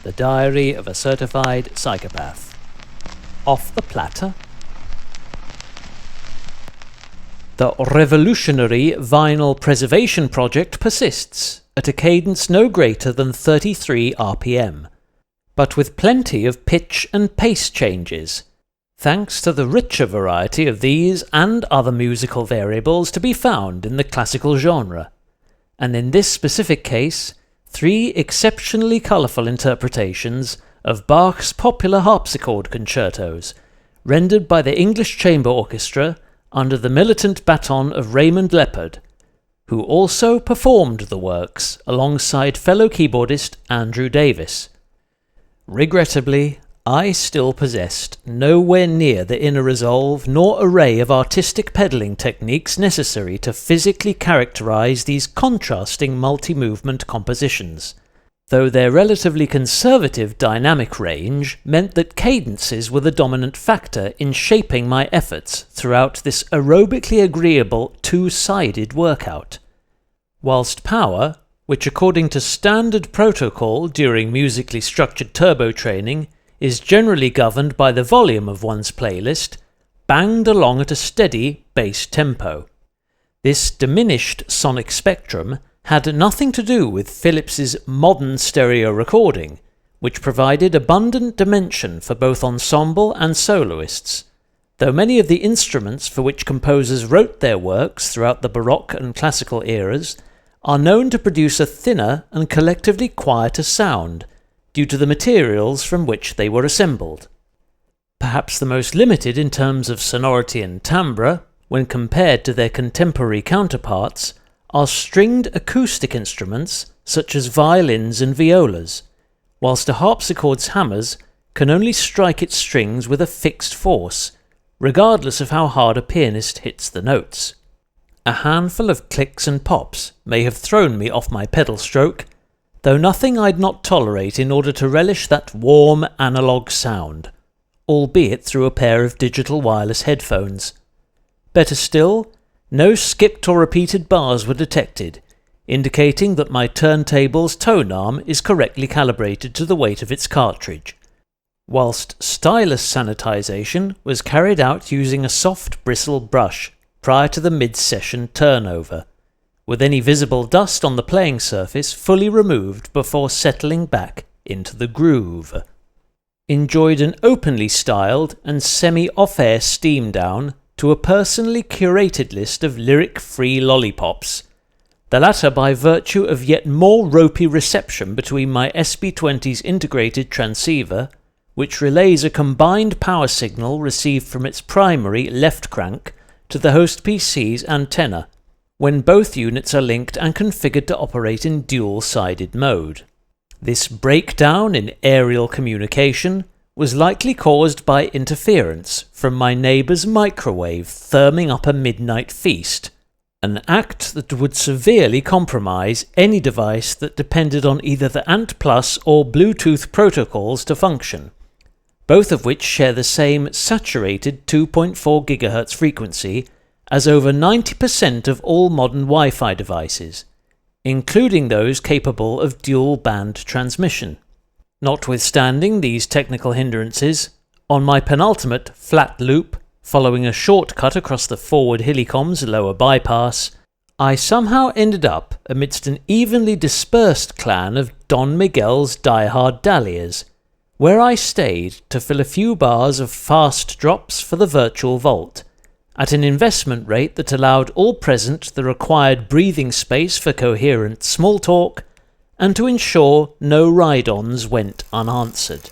The Diary of a Certified Psychopath. Off the platter? The revolutionary vinyl preservation project persists at a cadence no greater than 33 RPM, but with plenty of pitch and pace changes, thanks to the richer variety of these and other musical variables to be found in the classical genre, and in this specific case, 3 exceptionally colourful interpretations of Bach's popular harpsichord concertos, rendered by the English Chamber Orchestra under the militant baton of Raymond Leppard, who also performed the works alongside fellow keyboardist Andrew Davis. Regrettably, I still possessed nowhere near the inner resolve nor array of artistic pedalling techniques necessary to physically characterise these contrasting multi-movement compositions, though their relatively conservative dynamic range meant that cadences were the dominant factor in shaping my efforts throughout this aerobically agreeable two-sided workout, whilst power, which according to standard protocol during musically structured turbo training is generally governed by the volume of one's playlist, banged along at a steady bass tempo. This diminished sonic spectrum had nothing to do with Philips's modern stereo recording, which provided abundant dimension for both ensemble and soloists, though many of the instruments for which composers wrote their works throughout the Baroque and Classical eras are known to produce a thinner and collectively quieter sound, due to the materials from which they were assembled. Perhaps the most limited in terms of sonority and timbre, when compared to their contemporary counterparts, are stringed acoustic instruments such as violins and violas, whilst a harpsichord's hammers can only strike its strings with a fixed force, regardless of how hard a pianist hits the notes. A handful of clicks and pops may have thrown me off my pedal stroke, though nothing I'd not tolerate in order to relish that warm analogue sound, albeit through a pair of digital wireless headphones. Better still, no skipped or repeated bars were detected, indicating that my turntable's tone arm is correctly calibrated to the weight of its cartridge, whilst stylus sanitization was carried out using a soft bristle brush prior to the mid-session turnover, with any visible dust on the playing surface fully removed before settling back into the groove. Enjoyed an openly styled and semi-off-air steam down to a personally curated list of lyric-free lollipops, the latter by virtue of yet more ropey reception between my SB20's integrated transceiver, which relays a combined power signal received from its primary left crank to the host PC's antenna, when both units are linked and configured to operate in dual-sided mode. This breakdown in aerial communication was likely caused by interference from my neighbour's microwave therming up a midnight feast, an act that would severely compromise any device that depended on either the ANT Plus or Bluetooth protocols to function, both of which share the same saturated 2.4 GHz frequency as over 90% of all modern Wi-Fi devices, including those capable of dual-band transmission. Notwithstanding these technical hindrances, on my penultimate flat loop, following a shortcut across the forward Hillycom's lower bypass, I somehow ended up amidst an evenly dispersed clan of Don Miguel's die-hard dahlias, where I stayed to fill a few bars of fast drops for the virtual vault, at an investment rate that allowed all present the required breathing space for coherent small talk, and to ensure no ride-ons went unanswered.